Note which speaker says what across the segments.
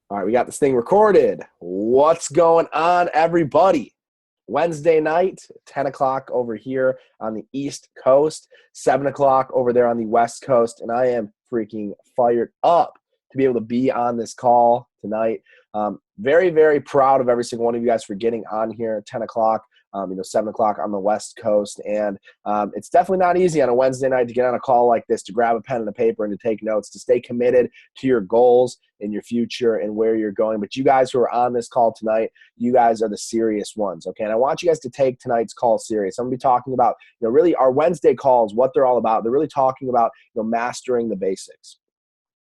Speaker 1: All right, we got this thing recorded. What's going on, everybody? Wednesday night, 10 o'clock over here on the East Coast, 7 o'clock over there on the West Coast, and I am freaking fired up to be able to be on this call tonight. Very, very proud of every single one of you guys for getting on here at 10 o'clock. 7 o'clock on the West Coast. And it's definitely not easy on a Wednesday night to get on a call like this, to grab a pen and a paper and to take notes, to stay committed to your goals in your future and where you're going. But you guys who are on this call tonight, you guys are the serious ones, okay? And I want you guys to take tonight's call serious. I'm going to be talking about, really our Wednesday calls, what they're all about. They're really talking about, mastering the basics.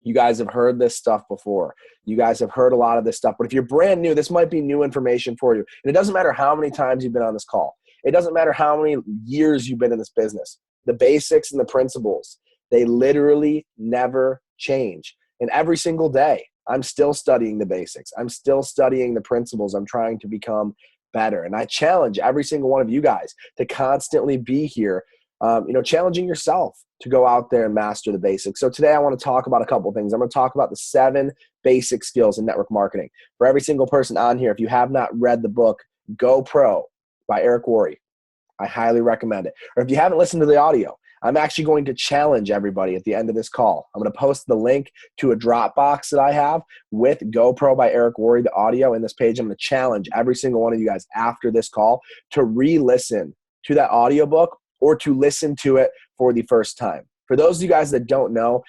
Speaker 1: You guys have heard this stuff before. You guys have heard a lot of this stuff. But if you're brand new, this might be new information for you. And it doesn't matter how many times you've been on this call. It doesn't matter how many years you've been in this business. The basics and the principles, they literally never change. And every single day, I'm still studying the basics. I'm still studying the principles. I'm trying to become better. And I challenge every single one of you guys to constantly be here, challenging yourself to go out there and master the basics. So today I want to talk about a couple of things. I'm going to talk about the 7 basic skills in network marketing. For every single person on here, if you have not read the book, Go Pro by Eric Worre, I highly recommend it. Or if you haven't listened to the audio, I'm actually going to challenge everybody at the end of this call. I'm going to post the link to a Dropbox that I have with Go Pro by Eric Worre, the audio in this page. I'm going to challenge every single one of you guys after this call to re-listen to that audiobook or to listen to it for the first time. For those of you guys that don't know,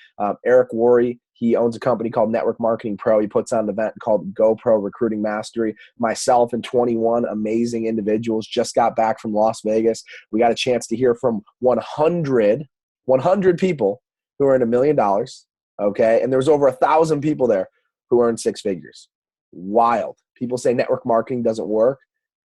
Speaker 1: Eric Worre, he owns a company called Network Marketing Pro. He puts on an event called Go Pro Recruiting Mastery. Myself and 21 amazing individuals just got back from Las Vegas. We got a chance to hear from 100 people who earned $1 million, okay? And there was over 1,000 people there who earned 6 figures. Wild. People say network marketing doesn't work.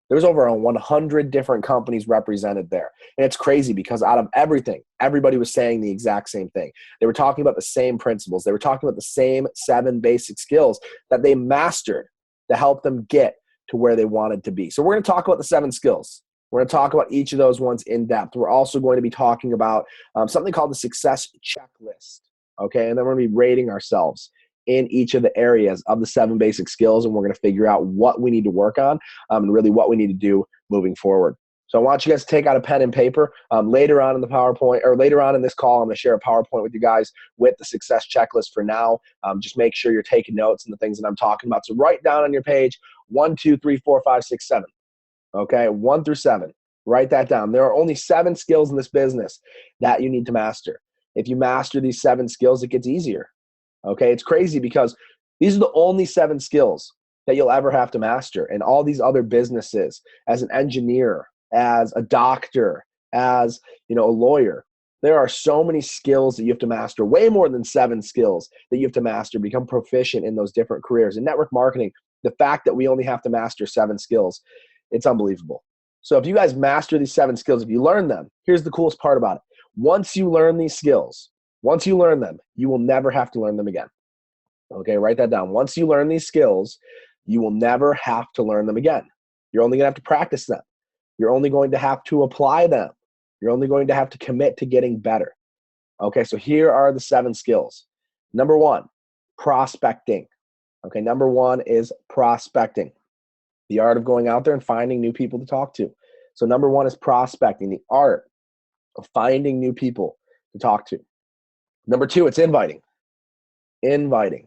Speaker 1: There was over 100 different companies represented there. And it's crazy because out of everything, everybody was saying the exact same thing. They were talking about the same principles. They were talking about the same 7 basic skills that they mastered to help them get to where they wanted to be. So we're going to talk about the 7 skills. We're going to talk about each of those ones in depth. We're also going to be talking about something called the success checklist. Okay, and then we're going to be rating ourselves in each of the areas of the 7 basic skills, and we're going to figure out what we need to work on and really what we need to do moving forward. So I want you guys to take out a pen and paper. Later on in the PowerPoint, or later on in this call, I'm going to share a PowerPoint with you guys with the success checklist. For now, just make sure you're taking notes and the things that I'm talking about. So write down on your page 1, 2, 3, 4, 5, 6, 7. Okay, 1 through 7. Write that down. There are only 7 skills in this business that you need to master. If you master these 7 skills, it gets easier. Okay, it's crazy because these are the only 7 skills that you'll ever have to master. And all these other businesses, as an engineer, as a doctor, as a lawyer, there are so many skills that you have to master, way more than 7 skills that you have to master, become proficient in those different careers. In network marketing, the fact that we only have to master 7 skills, it's unbelievable. So if you guys master these 7 skills, if you learn them, here's the coolest part about it. Once you learn these skills, once you learn them, you will never have to learn them again. Okay, write that down. Once you learn these skills, you will never have to learn them again. You're only going to have to practice them. You're only going to have to apply them. You're only going to have to commit to getting better. Okay, so here are the 7 skills. Number 1, prospecting. Okay, number 1 is prospecting. The art of going out there and finding new people to talk to. So number 1 is prospecting, the art of finding new people to talk to. Number 2, it's inviting. Inviting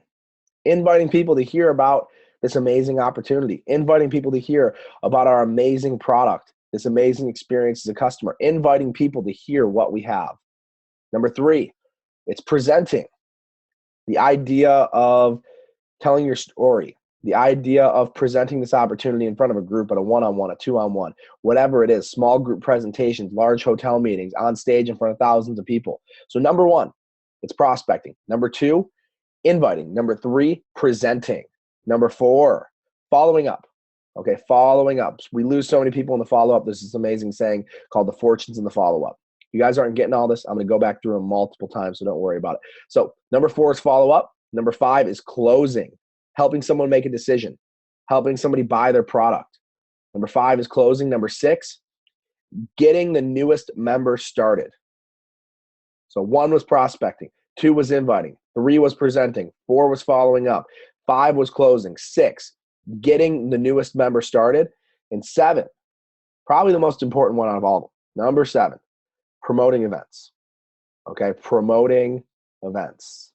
Speaker 1: people to hear about this amazing opportunity. Inviting people to hear about our amazing product, this amazing experience as a customer. Inviting people to hear what we have. Number 3, it's presenting. The idea of telling your story. The idea of presenting this opportunity in front of a group at a one-on-one, a two-on-one, whatever it is, small group presentations, large hotel meetings, on stage in front of thousands of people. So number 1, it's prospecting. Number 2, inviting. Number 3, presenting. Number 4, following up. Okay, following up. We lose so many people in the follow-up. There's this amazing saying called the fortunes in the follow-up. If you guys aren't getting all this, I'm going to go back through them multiple times, so don't worry about it. So number 4 is follow-up. Number 5 is closing, helping someone make a decision, helping somebody buy their product. Number 5 is closing. Number 6, getting the newest member started. So 1 was prospecting, 2 was inviting, 3 was presenting, 4 was following up, 5 was closing. 6, getting the newest member started. And 7, probably the most important one out of all of them. Number 7, promoting events. Okay, promoting events.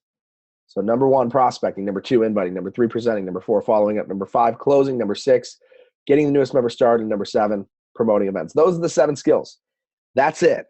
Speaker 1: So number 1, prospecting. Number 2, inviting. Number 3, presenting. Number 4, following up. Number 5, closing. Number 6, getting the newest member started. Number 7, promoting events. Those are the 7 skills. That's it.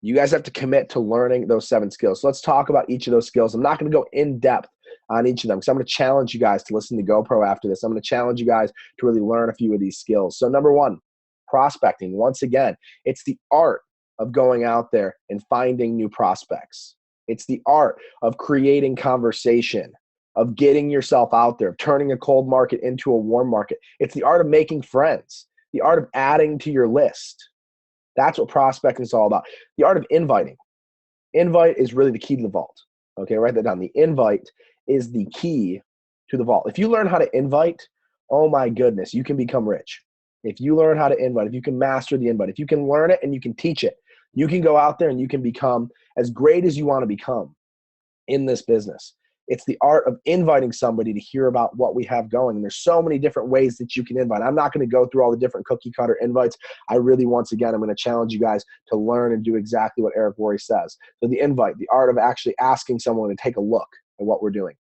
Speaker 1: You guys have to commit to learning those 7 skills. So let's talk about each of those skills. I'm not going to go in depth on each of them because I'm going to challenge you guys to listen to GoPro after this. I'm going to challenge you guys to really learn a few of these skills. So number 1, prospecting. Once again, it's the art of going out there and finding new prospects. It's the art of creating conversation, of getting yourself out there, of turning a cold market into a warm market. It's the art of making friends, the art of adding to your list. That's what prospecting is all about. The art of inviting. Invite is really the key to the vault. Okay, write that down. The invite is the key to the vault. If you learn how to invite, oh my goodness, you can become rich. If you learn how to invite, if you can master the invite, if you can learn it and you can teach it, you can go out there and you can become as great as you want to become in this business. It's the art of inviting somebody to hear about what we have going. And there's so many different ways that you can invite. I'm not going to go through all the different cookie cutter invites. I really, once again, I'm going to challenge you guys to learn and do exactly what Eric Worre says. So the invite, the art of actually asking someone to take a look at what we're doing.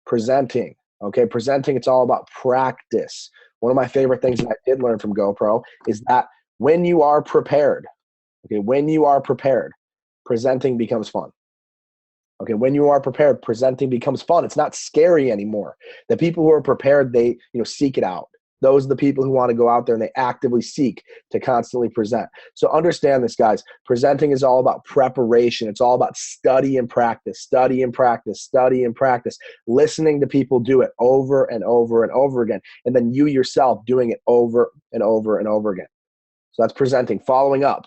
Speaker 1: Presenting, okay? Presenting, it's all about practice. One of my favorite things that I did learn from GoPro is that when you are prepared, okay, when you are prepared, presenting becomes fun. Okay, when you are prepared, presenting becomes fun. It's not scary anymore. The people who are prepared, they seek it out. Those are the people who want to go out there and they actively seek to constantly present. So understand this, guys. Presenting is all about preparation. It's all about study and practice, study and practice, study and practice, listening to people do it over and over and over again, and then you yourself doing it over and over and over again. So that's presenting. Following up.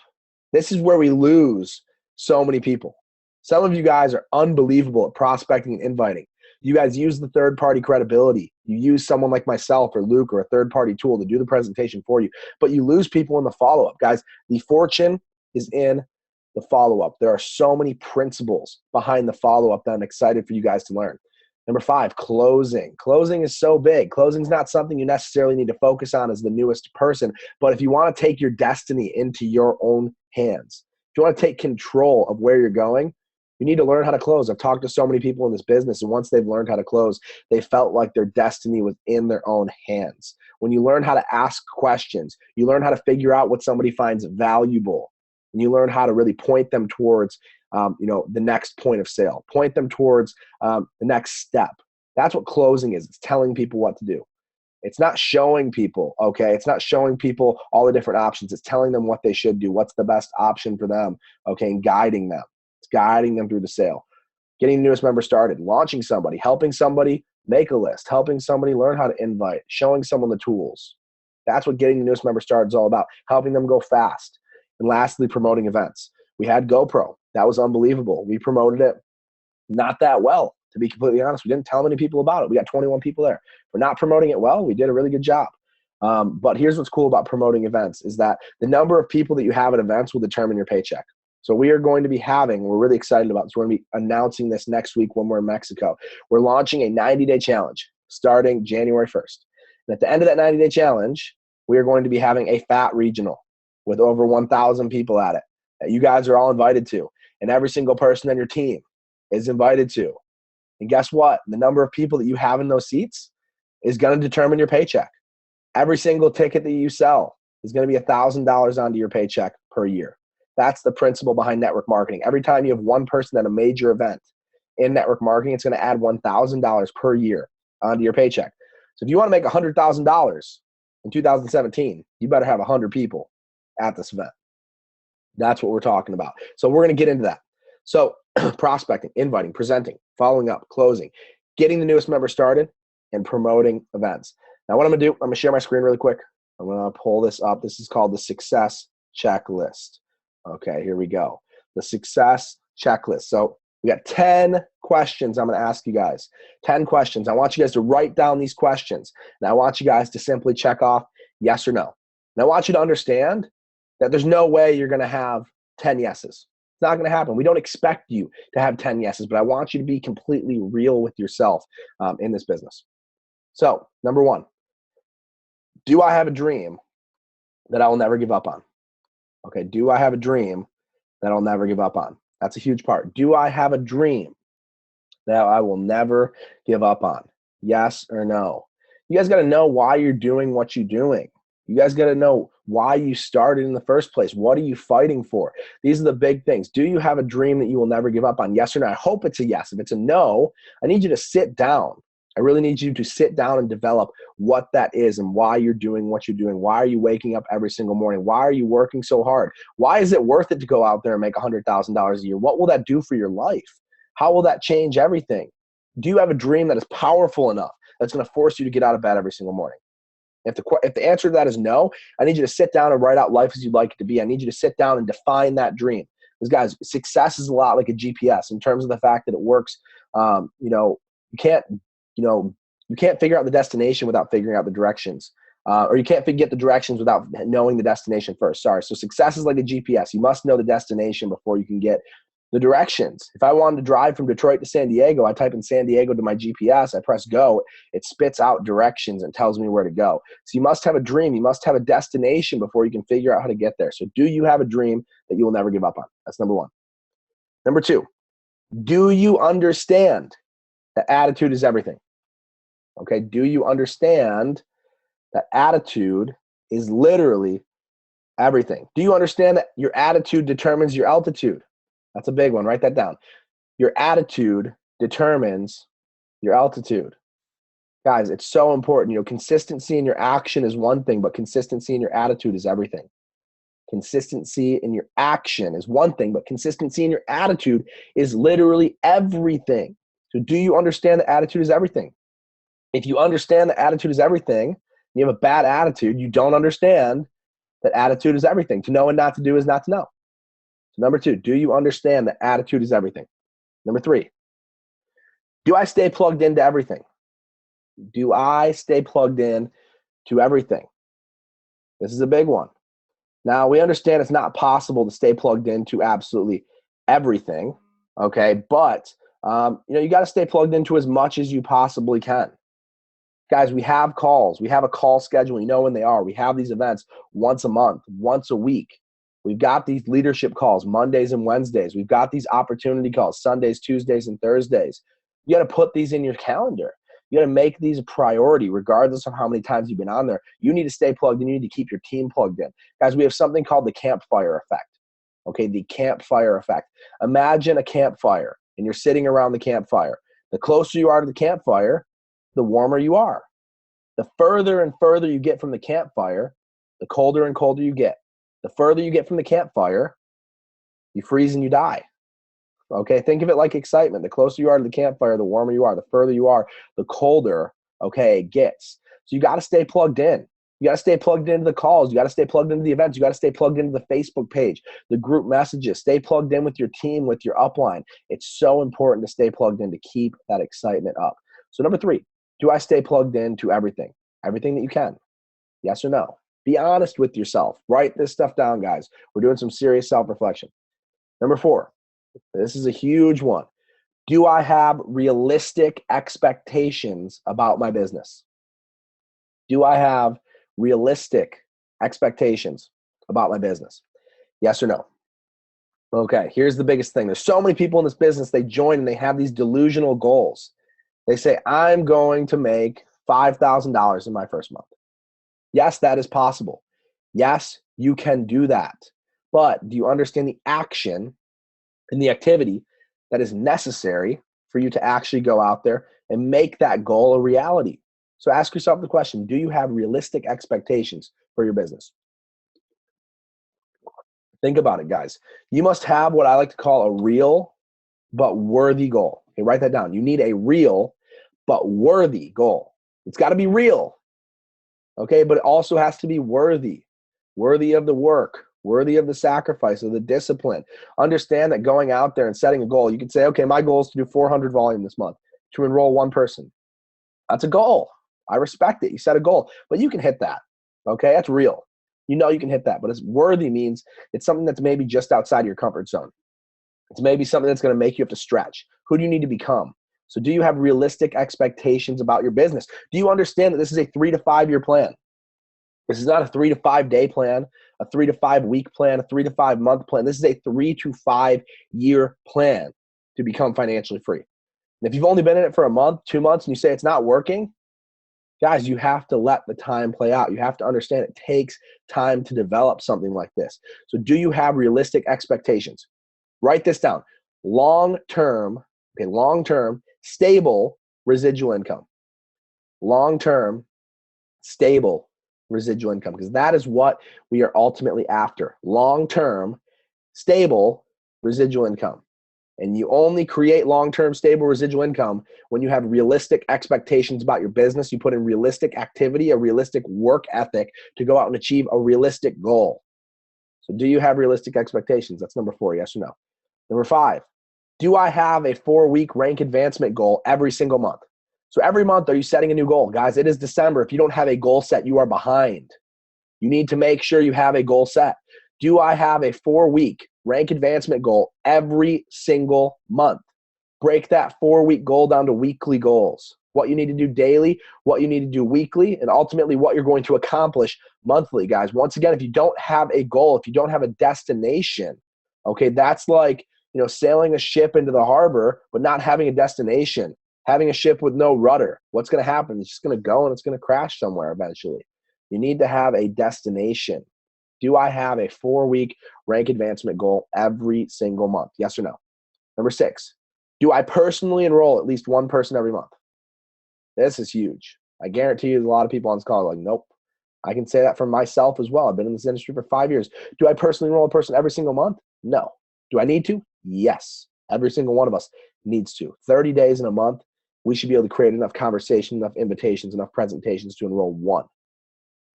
Speaker 1: This is where we lose so many people. Some of you guys are unbelievable at prospecting and inviting. You guys use the third-party credibility. You use someone like myself or Luke or a third-party tool to do the presentation for you, but you lose people in the follow-up. Guys, the fortune is in the follow-up. There are so many principles behind the follow-up that I'm excited for you guys to learn. Number 5, closing. Closing is so big. Closing is not something you necessarily need to focus on as the newest person, but if you want to take your destiny into your own hands, if you want to take control of where you're going, you need to learn how to close. I've talked to so many people in this business, and once they've learned how to close, they felt like their destiny was in their own hands. When you learn how to ask questions, you learn how to figure out what somebody finds valuable, and you learn how to really point them towards the next point of sale, point them towards the next step. That's what closing is. It's telling people what to do. It's not showing people, okay? It's not showing people all the different options. It's telling them what they should do, what's the best option for them, okay, and guiding them. It's guiding them through the sale. Getting the newest member started, launching somebody, helping somebody make a list, helping somebody learn how to invite, showing someone the tools. That's what getting the newest member started is all about, helping them go fast. And lastly, promoting events. We had GoPro. That was unbelievable. We promoted it not that well, to be completely honest. We didn't tell many people about it. We got 21 people there. We're not promoting it well. We did a really good job. But here's what's cool about promoting events is that the number of people that you have at events will determine your paycheck. So we are going to be we're really excited about this. We're going to be announcing this next week when we're in Mexico. We're launching a 90-day challenge starting January 1st. And at the end of that 90-day challenge, we are going to be having a fat regional with over 1,000 people at it that you guys are all invited to. And every single person on your team is invited to. And guess what? The number of people that you have in those seats is going to determine your paycheck. Every single ticket that you sell is going to be $1,000 onto your paycheck per year. That's the principle behind network marketing. Every time you have one person at a major event in network marketing, it's going to add $1,000 per year onto your paycheck. So if you want to make $100,000 in 2017, you better have 100 people at this event. That's what we're talking about. So we're going to get into that. So prospecting, inviting, presenting, following up, closing, getting the newest member started, and promoting events. Now what I'm going to do, I'm going to share my screen really quick. I'm going to pull this up. This is called the success checklist. Okay, here we go. The success checklist. So we got 10 questions I'm going to ask you guys. 10 questions. I want you guys to write down these questions. And I want you guys to simply check off yes or no. And I want you to understand that there's no way you're going to have 10 yeses. It's not going to happen. We don't expect you to have 10 yeses, but I want you to be completely real with yourself in this business. So, number one, do I have a dream that I will never give up on? Okay, do I have a dream that I'll never give up on? That's a huge part. Do I have a dream that I will never give up on? Yes or no? You guys got to know why you're doing what you're doing. You guys got to know why you started in the first place. What are you fighting for? These are the big things. Do you have a dream that you will never give up on? Yes or no? I hope it's a yes. If it's a no, I need you to sit down. I really need you to sit down and develop what that is and why you're doing what you're doing. Why are you waking up every single morning? Why are you working so hard? Why is it worth it to go out there and make $100,000 a year? What will that do for your life? How will that change everything? Do you have a dream that is powerful enough that's going to force you to get out of bed every single morning? If the answer to that is no, I need you to sit down and write out life as you'd like it to be. I need you to sit down and define that dream. Because guys, success is a lot like a GPS in terms of the fact that it works. You can't figure out the destination without figuring out the directions. Or you can't get the directions without knowing the destination first. Sorry. So success is like a GPS. You must know the destination before you can get the directions. If I wanted to drive from Detroit to San Diego, I type in San Diego to my GPS, I press go, it spits out directions and tells me where to go. So you must have a dream. You must have a destination before you can figure out how to get there. So do you have a dream that you will never give up on? That's number one. Number two, do you understand that attitude is everything? Okay, do you understand that attitude is literally everything? Do you understand that your attitude determines your altitude? That's a big one. Write that down. Your attitude determines your altitude. Guys, it's so important. Consistency in your action is one thing, but consistency in your attitude is everything. Consistency in your action is one thing, but consistency in your attitude is literally everything. So do you understand that attitude is everything? If you understand that attitude is everything, you have a bad attitude, you don't understand that attitude is everything. To know and not to do is not to know. So number two, do you understand that attitude is everything? Number three, do I stay plugged into everything? Do I stay plugged in to everything? This is a big one. Now, we understand it's not possible to stay plugged into absolutely everything, okay? But, you got to stay plugged into as much as you possibly can. Guys, we have calls. We have a call schedule. You know when they are. We have these events once a month, once a week. We've got these leadership calls Mondays and Wednesdays. We've got these opportunity calls Sundays, Tuesdays, and Thursdays. You got to put these in your calendar. You got to make these a priority regardless of how many times you've been on there. You need to stay plugged in. You need to keep your team plugged in. Guys, we have something called the campfire effect. Okay, the campfire effect. Imagine a campfire, and you're sitting around the campfire. The closer you are to the campfire, the warmer you are. The further and further you get from the campfire, the colder and colder you get. The further you get from the campfire, you freeze and you die. Okay, think of it like excitement. The closer you are to the campfire, the warmer you are. The further you are, the colder, it gets. So you got to stay plugged in. You got to stay plugged into the calls. You got to stay plugged into the events. You got to stay plugged into the Facebook page, the group messages. Stay plugged in with your team, with your upline. It's so important to stay plugged in to keep that excitement up. So number three, do I stay plugged into everything? Everything that you can. Yes or no? Be honest with yourself. Write this stuff down, guys. We're doing some serious self-reflection. Number four, this is a huge one. Do I have realistic expectations about my business? Do I have realistic expectations about my business? Yes or no? Okay, here's the biggest thing. There's so many people in this business, they join and they have these delusional goals. They say, I'm going to make $5,000 in my first month. Yes, that is possible. Yes, you can do that. But do you understand the action and the activity that is necessary for you to actually go out there and make that goal a reality? So ask yourself the question, do you have realistic expectations for your business? Think about it, guys. You must have what I like to call a real but worthy goal. Okay, write that down. You need a real but worthy goal. It's got to be real. Okay, but it also has to be worthy of the work, worthy of the sacrifice, of the discipline. Understand that going out there and setting a goal, you can say, okay, my goal is to do 400 volume this month, to enroll one person. That's a goal. I respect it. You set a goal, but you can hit that. Okay, that's real. You know you can hit that, but it's worthy means it's something that's maybe just outside your comfort zone. It's maybe something that's going to make you have to stretch. Who do you need to become? So do you have realistic expectations about your business? Do you understand that this is a 3 to 5 year plan? This is not a 3 to 5 day plan, a 3 to 5 week plan, a 3 to 5 month plan. This is a 3 to 5 year plan to become financially free. And if you've only been in it for a month, 2 months, and you say it's not working, guys, you have to let the time play out. You have to understand it takes time to develop something like this. So do you have realistic expectations? Write this down. Long-term, stable residual income. Long-term, stable residual income, because that is what we are ultimately after. Long-term, stable residual income. And you only create long-term stable residual income when you have realistic expectations about your business. You put in realistic activity, a realistic work ethic to go out and achieve a realistic goal. So do you have realistic expectations? That's number 4, yes or no? Number 5, do I have a 4-week rank advancement goal every single month? So every month, are you setting a new goal? Guys, it is December. If you don't have a goal set, you are behind. You need to make sure you have a goal set. Do I have a 4-week rank advancement goal every single month? Break that 4-week goal down to weekly goals. What you need to do daily, what you need to do weekly, and ultimately what you're going to accomplish monthly, guys. Once again, if you don't have a goal, if you don't have a destination, okay, that's like, sailing a ship into the harbor, but not having a destination, having a ship with no rudder. What's going to happen? It's just going to go and it's going to crash somewhere eventually. You need to have a destination. Do I have a 4-week rank advancement goal every single month? Yes or no? Number 6, do I personally enroll at least one person every month? This is huge. I guarantee you there's a lot of people on this call are like, nope. I can say that for myself as well. I've been in this industry for 5 years. Do I personally enroll a person every single month? No. Do I need to? Yes. Every single one of us needs to. 30 days in a month, we should be able to create enough conversation, enough invitations, enough presentations to enroll one.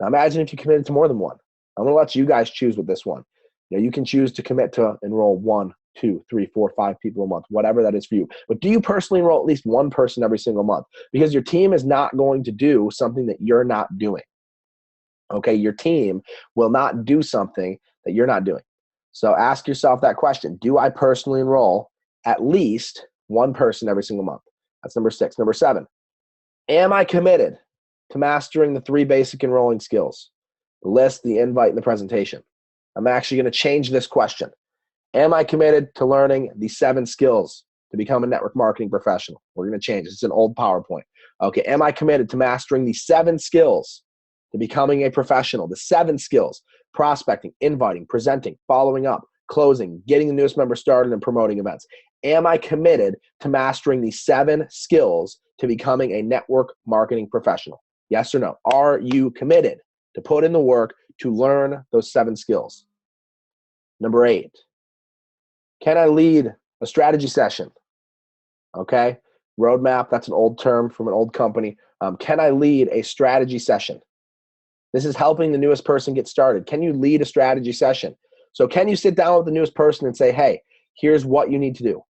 Speaker 1: Now imagine if you committed to more than one. I'm going to let you guys choose with this one. You can choose to commit to enroll 1, 2, 3, 4, 5 people a month, whatever that is for you. But do you personally enroll at least one person every single month? Because your team is not going to do something that you're not doing. Okay, your team will not do something that you're not doing. So ask yourself that question. Do I personally enroll at least one person every single month? That's number 6. Number 7, am I committed to mastering the 3 basic enrolling skills? The list, the invite, and the presentation. I'm actually going to change this question. Am I committed to learning the 7 skills to become a network marketing professional? We're going to change this. It's an old PowerPoint. Okay, am I committed to mastering the 7 skills to becoming a professional? The 7 skills: prospecting, inviting, presenting, following up, closing, getting the newest member started, and promoting events. Am I committed to mastering the 7 skills to becoming a network marketing professional? Yes or no? Are you committed to put in the work to learn those 7 skills? Number 8, can I lead a strategy session? Okay, roadmap, that's an old term from an old company. Can I lead a strategy session? This is helping the newest person get started. Can you lead a strategy session? So can you sit down with the newest person and say, hey, here's what you need to do.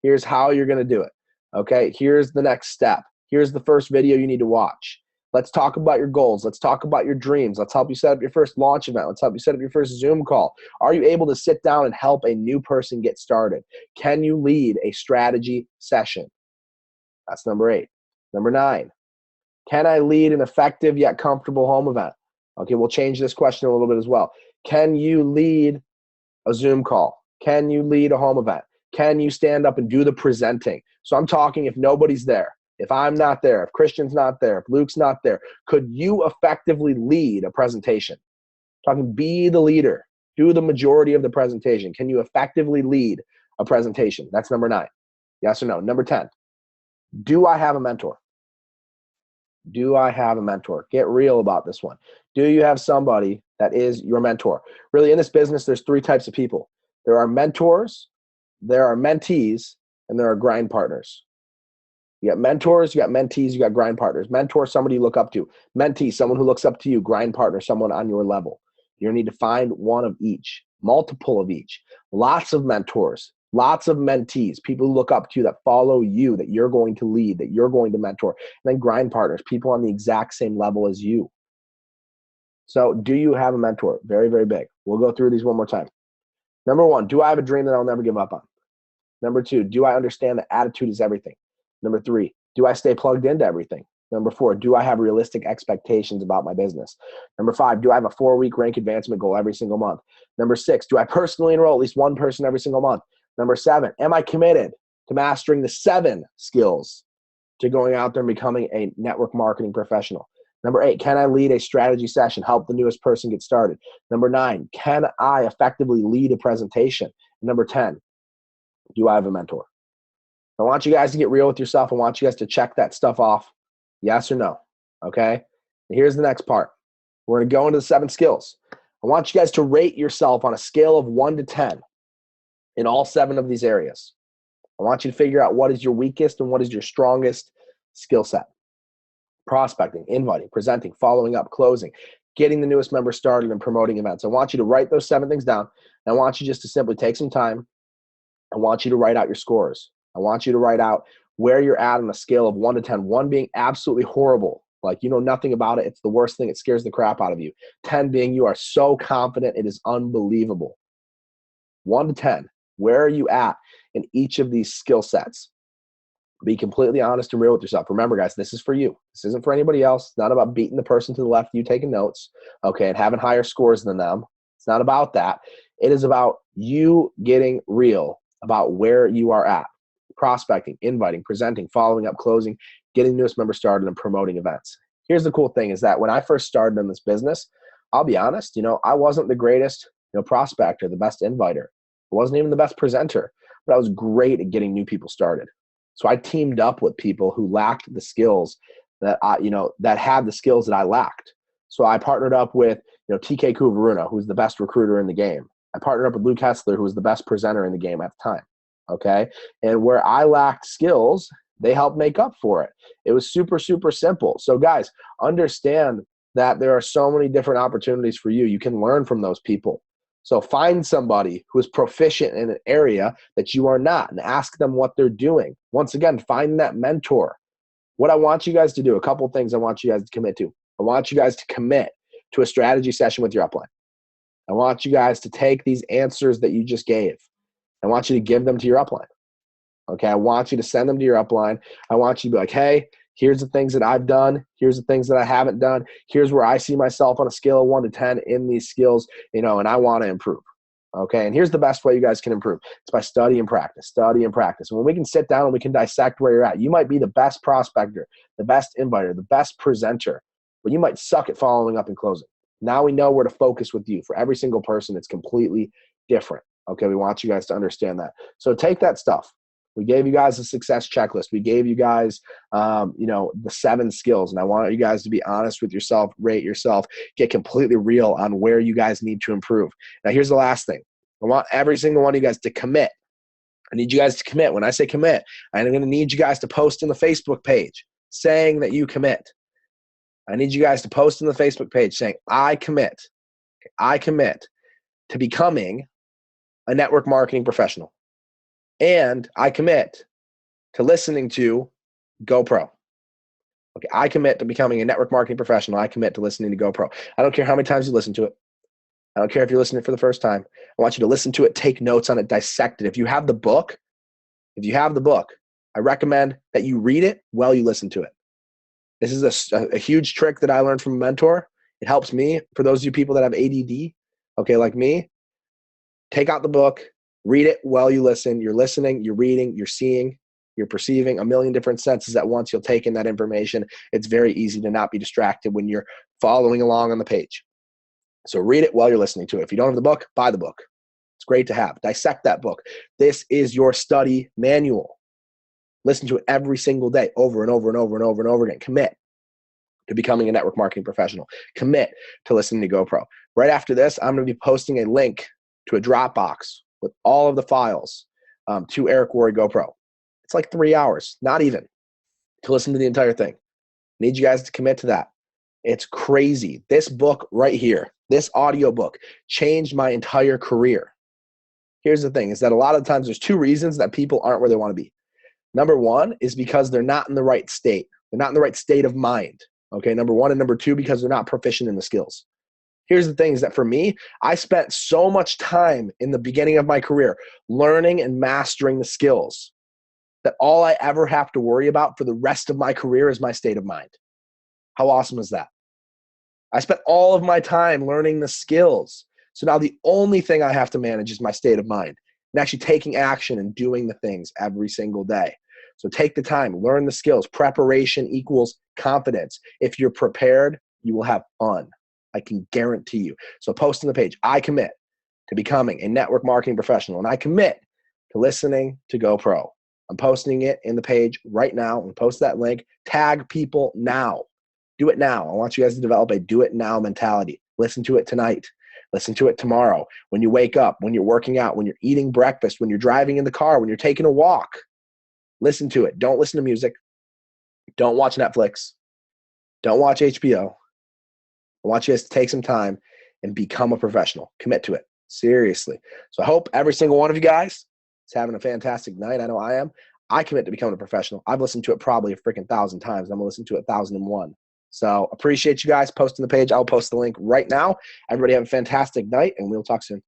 Speaker 1: Here's how you're going to do it. Okay, here's the next step. Here's the first video you need to watch. Let's talk about your goals. Let's talk about your dreams. Let's help you set up your first launch event. Let's help you set up your first Zoom call. Are you able to sit down and help a new person get started? Can you lead a strategy session? That's number 8. Number 9, can I lead an effective yet comfortable home event? Okay, we'll change this question a little bit as well. Can you lead a Zoom call? Can you lead a home event? Can you stand up and do the presenting? So I'm talking if nobody's there. If I'm not there, if Christian's not there, if Luke's not there, could you effectively lead a presentation? Talking, be the leader. Do the majority of the presentation. Can you effectively lead a presentation? That's number 9. Yes or no? Number 10, do I have a mentor? Do I have a mentor? Get real about this one. Do you have somebody that is your mentor? Really, in this business, there's 3 types of people. There are mentors, there are mentees, and there are grind partners. You got mentors, you got mentees, you got grind partners. Mentor, somebody you look up to. Mentee, someone who looks up to you. Grind partner, someone on your level. You're going to need to find one of each, multiple of each. Lots of mentors, lots of mentees, people who look up to you, that follow you, that you're going to lead, that you're going to mentor. And then grind partners, people on the exact same level as you. So do you have a mentor? Very, very big. We'll go through these one more time. Number 1, do I have a dream that I'll never give up on? Number 2, do I understand that attitude is everything? Number 3, do I stay plugged into everything? Number 4, do I have realistic expectations about my business? Number 5, do I have a 4-week rank advancement goal every single month? Number 6, do I personally enroll at least one person every single month? Number 7, am I committed to mastering the 7 skills to going out there and becoming a network marketing professional? Number 8, can I lead a strategy session, help the newest person get started? Number 9, can I effectively lead a presentation? And number 10, do I have a mentor? I want you guys to get real with yourself. I want you guys to check that stuff off. Yes or no, okay? And here's the next part. We're going to go into the 7 skills. I want you guys to rate yourself on a scale of 1 to 10 in all 7 of these areas. I want you to figure out what is your weakest and what is your strongest skill set. Prospecting, inviting, presenting, following up, closing, getting the newest member started, and promoting events. I want you to write those 7 things down. And I want you just to simply take some time. I want you to write out your scores. I want you to write out where you're at on a scale of 1 to 10, 1 being absolutely horrible. Like you know nothing about it. It's the worst thing. It scares the crap out of you. 10 being you are so confident. It is unbelievable. 1 to 10, where are you at in each of these skill sets? Be completely honest and real with yourself. Remember, guys, this is for you. This isn't for anybody else. It's not about beating the person to the left, you taking notes, okay, and having higher scores than them. It's not about that. It is about you getting real about where you are at. Prospecting, inviting, presenting, following up, closing, getting the newest member started, and promoting events. Here's the cool thing is that when I first started in this business, I'll be honest, I wasn't the greatest, prospector, the best inviter. I wasn't even the best presenter, but I was great at getting new people started. So I teamed up with people who lacked the skills that that had the skills that I lacked. So I partnered up with, TK Kuvaruna, who's the best recruiter in the game. I partnered up with Luke Hessler, who was the best presenter in the game at the time. Okay. And where I lacked skills, they helped make up for it. It was super, super simple. So guys, understand that there are so many different opportunities for you. You can learn from those people. So find somebody who is proficient in an area that you are not and ask them what they're doing. Once again, find that mentor. What I want you guys to do, a couple of things I want you guys to commit to. I want you guys to commit to a strategy session with your upline. I want you guys to take these answers that you just gave. I want you to give them to your upline. Okay, I want you to send them to your upline. I want you to be like, hey, here's the things that I've done. Here's the things that I haven't done. Here's where I see myself on a scale of 1 to 10 in these skills, and I want to improve. Okay, and here's the best way you guys can improve. It's by study and practice, study and practice. And when we can sit down and we can dissect where you're at, you might be the best prospector, the best inviter, the best presenter, but you might suck at following up and closing. Now we know where to focus with you. For every single person, it's completely different. Okay, we want you guys to understand that. So take that stuff. We gave you guys a success checklist. We gave you guys, the 7 skills. And I want you guys to be honest with yourself, rate yourself, get completely real on where you guys need to improve. Now, here's the last thing. I want every single one of you guys to commit. I need you guys to commit. When I say commit, I'm going to need you guys to post in the Facebook page saying that you commit. I need you guys to post in the Facebook page saying, I commit to becoming a network marketing professional. And I commit to listening to GoPro. Okay, I commit to becoming a network marketing professional. I commit to listening to GoPro. I don't care how many times you listen to it. I don't care if you're listening for the first time. I want you to listen to it, take notes on it, dissect it. If you have the book, I recommend that you read it while you listen to it. This is a huge trick that I learned from a mentor. It helps me. For those of you people that have ADD, okay, like me, take out the book, read it while you listen. You're listening, you're reading, you're seeing, you're perceiving a million different senses at once. You'll take in that information. It's very easy to not be distracted when you're following along on the page. So read it while you're listening to it. If you don't have the book, buy the book. It's great to have. Dissect that book. This is your study manual. Listen to it every single day, over and over and over and over and over again. Commit to becoming a network marketing professional. Commit to listening to GoPro. Right after this, I'm going to be posting a link to a Dropbox with all of the files to Eric Worre GoPro. It's like 3 hours, not even, to listen to the entire thing. I need you guys to commit to that. It's crazy. This book right here, this audio book, changed my entire career. Here's the thing, is that a lot of times there's 2 reasons that people aren't where they want to be. Number 1 is because they're not in the right state. They're not in the right state of mind. Okay, number 1, and number 2, because they're not proficient in the skills. Here's the thing is that for me, I spent so much time in the beginning of my career learning and mastering the skills that all I ever have to worry about for the rest of my career is my state of mind. How awesome is that? I spent all of my time learning the skills. So now the only thing I have to manage is my state of mind and actually taking action and doing the things every single day. So take the time, learn the skills. Preparation equals confidence. If you're prepared, you will have fun. I can guarantee you. So post on the page, I commit to becoming a network marketing professional, and I commit to listening to GoPro. I'm posting it in the page right now. I'm going to post that link. Tag people now. Do it now. I want you guys to develop a do it now mentality. Listen to it tonight. Listen to it tomorrow. When you wake up, when you're working out, when you're eating breakfast, when you're driving in the car, when you're taking a walk. Listen to it. Don't listen to music. Don't watch Netflix. Don't watch HBO. I want you guys to take some time and become a professional. Commit to it. Seriously. So I hope every single one of you guys is having a fantastic night. I know I am. I commit to becoming a professional. I've listened to it probably a freaking 1,000 times. I'm going to listen to it 1,001. So appreciate you guys posting the page. I'll post the link right now. Everybody have a fantastic night, and we'll talk soon.